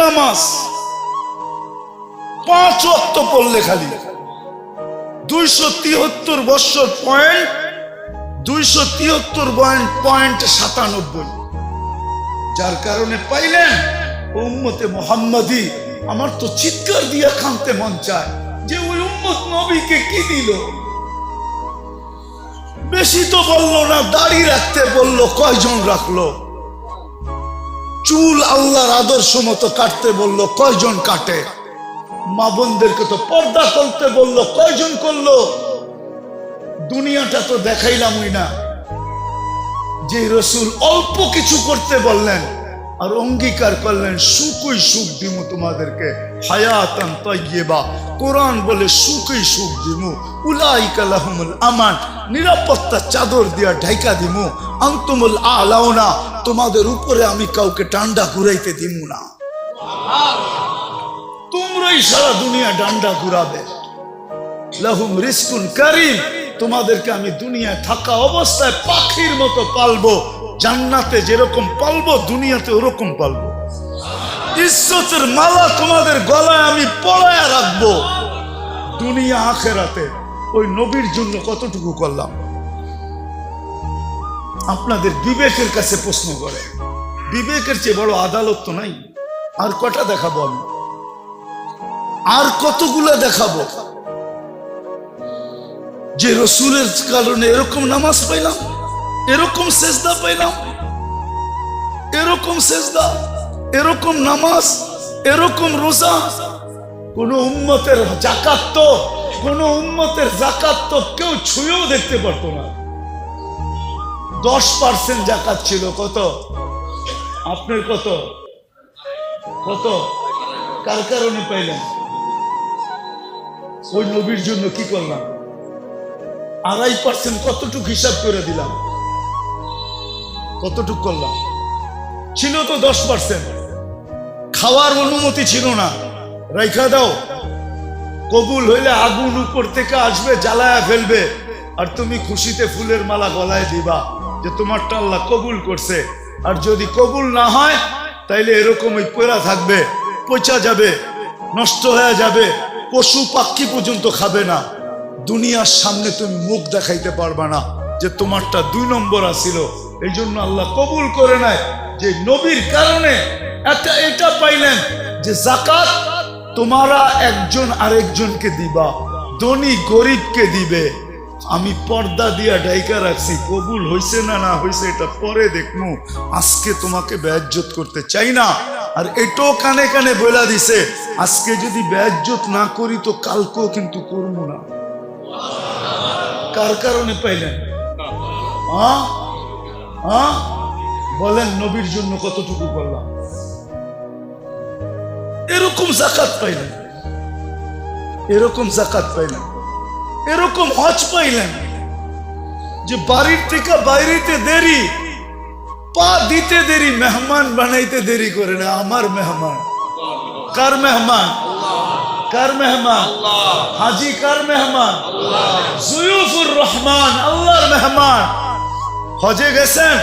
নামাজ 5 ওয়াক্ত পড়লে খালি 273 বছর পয়েন্ট 273.97, যার কারণে পাইলেন উম্মতে মুহাম্মাদি। আমার তো চিৎকার দিয়া কাঁদতে মন চায় যে ওই উম্মত নবীকে কি দিল। বেশি তো বললো না, দাড়ি রাখতে বললো, কয়জন রাখলো? চুল আল্লাহর আদর্শ মতো কাটতে বললো, কয়জন কাটে? মা বোনদেরকে তো পর্দা করতে বললো, কয়জন করলো? দুনিয়াটা তো দেখাইলামই না। যে রসুল অল্প কিছু করতে বললেন আর অঙ্গীকার করলেন সুখই সুখ দিমু তোমাদেরকে, হায়াতান তাইয়্যিবা। কোরআন বলে সুখই সুখ দিমু, উলাইকা লাহুমুল আমান, নিরাপত্তা চাদর দিয়া ঢাইকা দিমু, আনতুমুল আলাউনা, তোমাদের উপরে আমি কাউকে ডান্ডা ঘুরাইতে দিমু না। তোমরাই সারা দুনিয়া ডান্ডা ঘুরাবে। লাহুম রিজকুন কারীম, তোমাদেরকে আমি দুনিয়ায় থাকা অবস্থায় পাখির মতো পালবো। জান্নাতে যেরকম পালবো দুনিয়াতে ওরকম পালবো। ইজ্জতের মালা তোমাদের গলায় আমি পরায়া রাখবো দুনিয়া আখেরাতে। ওই নবীর জন্য কতটুকু করলাম? আপনাদের বিবেকের কাছে প্রশ্ন করে, বিবেকের চেয়ে বড় আদালত তো নাই। আর কটা দেখাবো আমি? আর কতগুলো দেখাবো যে রসুলের কারণে এরকম নামাজ পাইলাম, এরকম সেজদা পাইলাম, এরকম সেজদা, এরকম নামাজ, এরকম রোজা। কোন উম্মতের যাকাত তো, কোন উম্মতের যাকাত তো কেউ ছুঁয়েও দেখতে পারতো না। 10% যাকাত ছিল। কত? আপনার কত? কত? কার কারণে পাইলেন? ওই নবীর জন্য কি করলাম? 2.5% কতটুকু হিসাব করে দিলাম? কতটুকু করলাম? ছিল তো 10%। খাওয়ার অনুমতি ছিল না, রাইখা দাও। কবুল হইলে আগুন উপর থেকে আসবে, জ্বালায়া ফেলবে, আর তুমি খুশিতে ফুলের মালা গলায় দিবা যে তোমারটা আল্লাহ কবুল করছে। আর যদি কবুল না হয় তাইলে এরকমই পড়া থাকবে, পচা যাবে, নষ্ট হয়ে যাবে, পশু পাখি পর্যন্ত খাবে না। দুনিয়ার সামনে তুমি মুখ দেখাইতে পারবা না যে তোমারটা 2 নম্বর আসিল। এই জন্য আল্লাহ কবুল করে নেয় যে নবীর কারণে এটা পাইলেন যে যাকাত তোমারা একজন আরেকজনকে দিবা, ধনী গরিবকে দিবে। আমি পর্দা দিয়া ডাইকা রাখছি, কবুল হইছে না না হইছে এটা পরে দেখমু। আজকে তোমাকে বেইজ্জত করতে চাই না। আর এটাও কানে কানে বলে দিছে, আজকে যদি বেইজ্জত না করি তো কালকেও কিন্তু করবো না। কার কারণে পাইলেন? বলেন নবীর জন্য কতটুকু করলাম? এরকম যাকাত পাইলেন, এরকম যাকাত পাইলেন, এরকম হজ পাইলেন যে বাড়ির থেকে বাইরেতে দেরি, পা দিতে দেরি, মেহমান বানাইতে দেরি করে না। আমার মেহমান। কার মেহমান? কার মেহমান? হাজি কার মেহমান? জুয়ুফুর রহমান, আল্লাহর মেহমান। হজে গেছেন,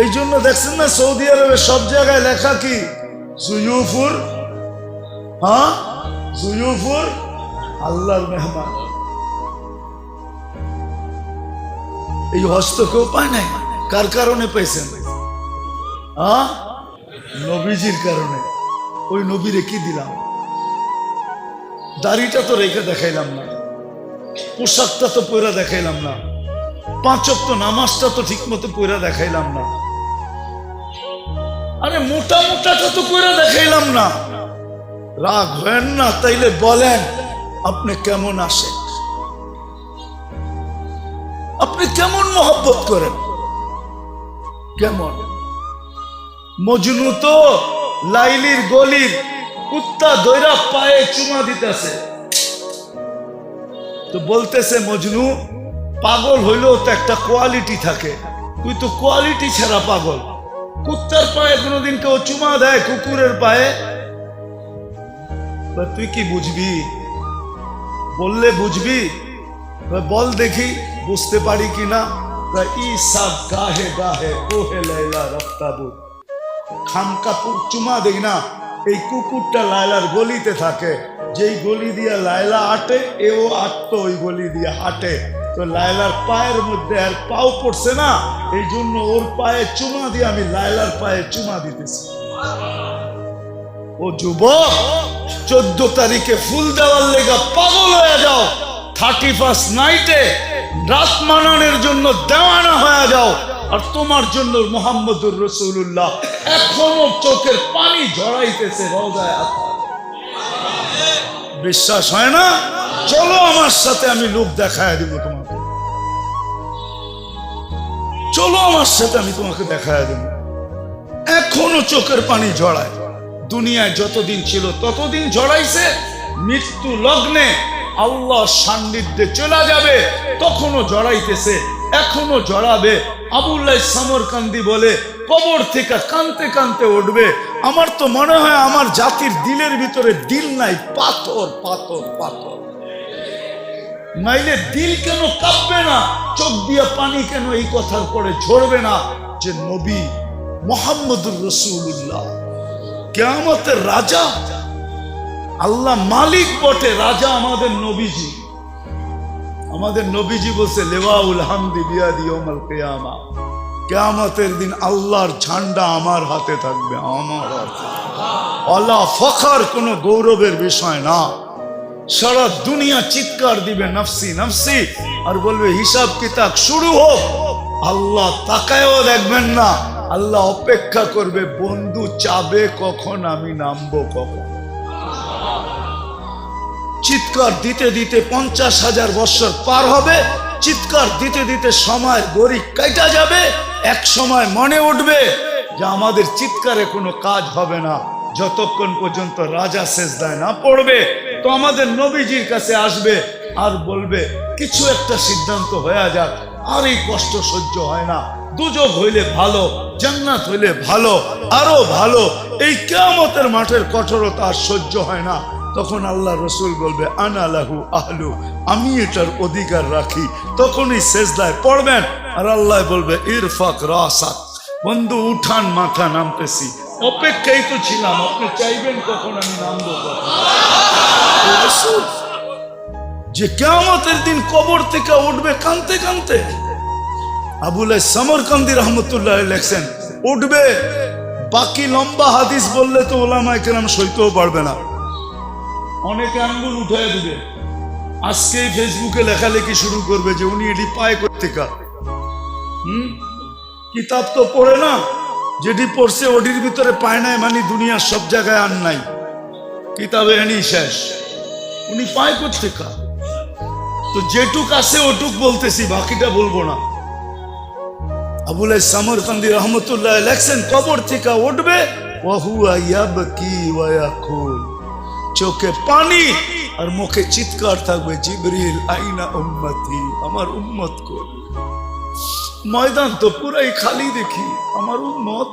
এই জন্য দেখছেন না সৌদি আরবে সব জায়গায় লেখা কি? জুয়ুফুর, জুয়ুফুর আল্লাহর মেহমান। এই হজ তো কেউ পায় নাই। কার কারণে পাইছেন? নবীজির কারণে। ওই নবীরে কি দিলাম? দাড়িটা তো রেখে দেখাইলাম না, পোশাকটা তো পয়রা দেখাইলাম না, 5 ওয়াক্ত নামাজটা তো ঠিক মতো পয়রা দেখাইলাম না, আরে মোটা মোটাটা তো পয়রা দেখাইলাম না। রাগ হয় না? তাইলে বলেন আপনি কেমন আসেন, আপনি কেমন মহব্বত করেন, কেমন? মজনু তো লাইলির গলির কুত্তা দৈরা পায়ে চুমা দিতেছে, তো বলতেছে মজনু পাগল হইলেও তো একটা কোয়ালিটি থাকে, তুই তো কোয়ালিটি ছাড়া পাগল। কুত্তার পায়ে কোনোদিন কেউ চুমা দেয়? কুকুরের পায়ে? তুই কি বুঝবি? বললে বুঝবি? বল দেখি বুঝতে পারি কিনা। ই সব গাহে গাহে ওহে লাইলা রফতাবু, খামকা চুমা দেই না, এই কুকুরটা লায়লার গলিতে থাকে, যেই গলি দিয়ে লায়লা হাঁটে এও আটতো ওই গলি দিয়ে হাঁটে। তো লায়লার পায়ের মধ্যে আর পাও পড়ছে না, এই জন্য ওর পায়ে চুমা দিয়ে আমি লায়লার পায়ে চুমা দিতেছি। ও যুবক, 14 তারিখে ফুল দেওয়ার লেগা পাগল হয়ে যাও, 31st নাইটে রাত মানানোর জন্য দেওয়ানা হয়ে যাও, আর তোমার জন্য মুহাম্মদুর রাসূলুল্লাহ এখনো চোখের পানি ঝরাইতেছে রওজায়ে আতহার। বিশ্বাস হয় না? চলো আমার সাথে, আমি লোক দেখায় দিব তোমাকে। চলো আমার সাথে, আমি তোমাকে দেখায় দেব। এখনো চোখের পানি ঝরায়। দুনিয়ায় যতদিন ছিল ততদিন ঝরাইছে, মৃত্যু লগ্নে আল্লাহ সান্নিধ্যে চলে যাবে তখনও জড়াইতেছে, এখনো জড়াবে। আবুল্লাহ সামরকান্দি বলে কবর থেকে কানতে কানতে উঠবে। আমার তো মনে হয় আমার জাতির দিলের ভিতরে দিল নাই, পাথর পাথর পাথর। নাইলে দিল কেন কাঁপবে না, চোখ দিয়ে পানি কেন এই কথার পরে ঝরবে না যে নবী মুহাম্মদুর রাসূলুল্লাহ কিয়ামতের রাজা, আল্লাহ মালিক বটে, রাজা আমাদের নবীজি। আমাদের নবীজি বলছে লিওয়াউল হামদি বিয়াদি ইয়াউমাল কিয়ামা, কিয়ামতের দিন আল্লাহর ঝান্ডা আমার হাতে থাকবে, আমার হাতে। আল্লাহ ফখর, কোনো গৌরবের বিষয় না। সারা দুনিয়া চিৎকার দিবে নফসি নফসি, আর বলবে হিসাব কিতাব শুরু হোক। আল্লাহ তাকায়ও দেখবেন না, আল্লাহ অপেক্ষা করবে, বন্ধু চাবে কখন আমি নামবো কখন। চিৎকার দিতে দিতে 50,000 বছর পার হবে, চিৎকার দিতে দিতে সময় গড়ি কাটা যাবে। এক সময় মনে উঠবে যে আমাদের চিৎকারে কোনো কাজ হবে না, যতক্ষণ পর্যন্ত রাজা সেজদায় না পড়বে। তো আমাদের নবীজির কাছে আসবে আর বলবে কিছু একটা সিদ্ধান্ত হয়ে যাক, আর এই কষ্ট সহ্য হয় না, দুজক হইলে ভালো, জান্নাত হইলে ভালো, আরো ভালো, এই কিয়ামতের মাঠের কঠোরতা আর সহ্য হয় না। তখন আল্লাহ রসুল বলবে আনা লাহু আহলু, আমি এটার অধিকার রাখি। তখনই সেজদায় পড়বেন আর আল্লাহ বলবে ইরফাক রাসাক, বন্ধু উঠান মাথা, নামতেছি। অপেক্ষাই তো ছিলাম, আপনি চাইবেন কখন আমি নামবো কখন। যে কিয়ামতের দিন কবর থেকে উঠবে কানতে কানতে। আবুল সামরকান্দি রহমতুল্লাহ লেখছেন উঠবে, বাকি লম্বা হাদিস বললে তো ওলামায়ে কেরাম সইতেও পারবে না, অনেকে আঙ্গুল উঠায় দিবে। আজকে ফেসবুকে লেখালেখি শুরু করবে যে উনি এটি পায় কোত্থেকা। কিতাব তো পড়ে না, যেটি পড়ছে ওটির ভিতরে পায় নাই, মানে দুনিয়ার সব জায়গায় আর নাই, কিতাবে এনি শেষ, উনি পায় কোত্থেকা। তো যেটুক আছে ওটুক বলতেছি, বাকিটা বলবো না। আবুল সামরকান্দি রহমতুল্লাহ লেখছেন কবর থেকে উঠবে, ওয়াহুয়া ইয়াবকি ওয়া ইয়াকুল, চোখে পানি আর মুখে চিৎকার থাকবে, জিবরিল আইনা উম্মতি, আমার উম্মত কই। ময়দান তো পুরাই খালি দেখি, আমার উম্মত।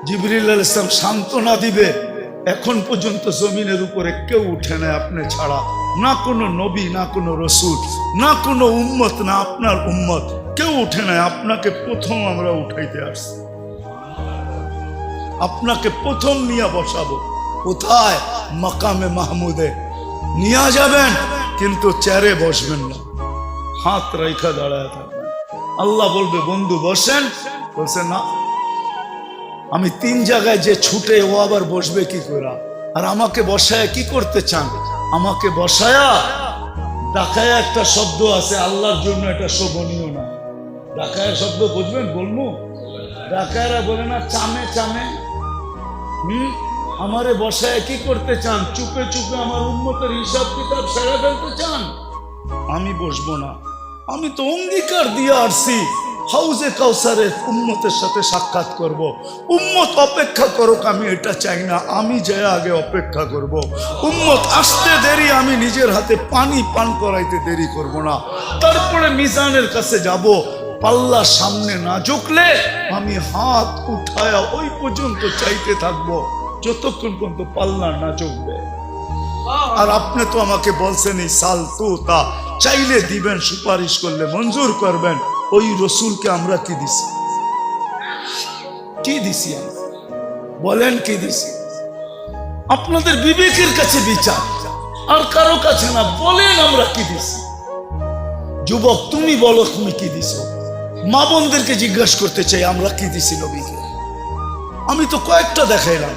জিবরিল আলাইহিস সালাম সান্ত্বনা দিবে, এখন পর্যন্ত জমিনের উপরে কেউ উঠে না আপনি ছাড়া, না কোনো নবী, না কোনো রসুল, না কোনো উম্মত, না আপনার উম্মত, কেউ উঠে নাই। আপনাকে প্রথম আমরা উঠাইতে আসছি, আপনাকে প্রথম নিয়ে বসাবো। কোথায়? মাকামে মাহমুদে নিয়ে যাবেন, কিন্তু চেয়ারে বসবেন না, হাত রেখা দাঁড়ায় থাকবেন। আল্লাহ বলবে বন্ধু বসেন, বলছে না, আমি 3 জায়গায় যে ছুটে, ও আবার বসবে কি করে? আর আমাকে বসায় কি করতে চান? আমাকে বসায়া ডাকায়া, একটা শব্দ আছে আল্লাহর জন্য, এটা শোভনীয় না। ডাকায়া শব্দ বুঝবেন? বলবো, ডাকায়রা বলে না চামে চামে। আমারে বসায় কি করতে চান? চুপে চুপে আমার উম্মতের হিসাব কিতাব সেরে ফেলতে চান? আমি বসবো না। আমি তো অঙ্গীকার দিয়ে আসছি, হাউজে কাউসারের উম্মতের সাথে সাক্ষাৎ করব। উম্মত অপেক্ষা করুক, আমি এটা চাই না, আমি যাই আগে অপেক্ষা করব। উম্মত আসতে দেরি, আমি নিজের হাতে পানি পান করাইতে দেরি করব না। তারপরে মিজানের কাছে যাব, পাল্লা সামনে না ঝুঁকলে আমি হাত উঠায়া ওই পর্যন্ত চাইতে থাকবো যতক্ষণ পর্যন্ত পাল্লা না ঝুঁকবে। আর আপনি তো আমাকে বলছেন এই সাল তো তা, চাইলে দিবেন, সুপারিশ করলে মঞ্জুর করবেন। ওই রসুলকে আমরা কি দিছি? কি দিছি? বলেন কি দিছি? আপনাদের বিবেকের কাছে বিচার, আর কারো কাছে না। বলেন আমরা কি দিছি? যুবক তুমি বলো তুমি কি দিছো? মা বোনদেরকে জিজ্ঞাসা করতে চাই আমরা কি দিছি নবীকে। আমি তো কয়েকটা দেখাইলাম।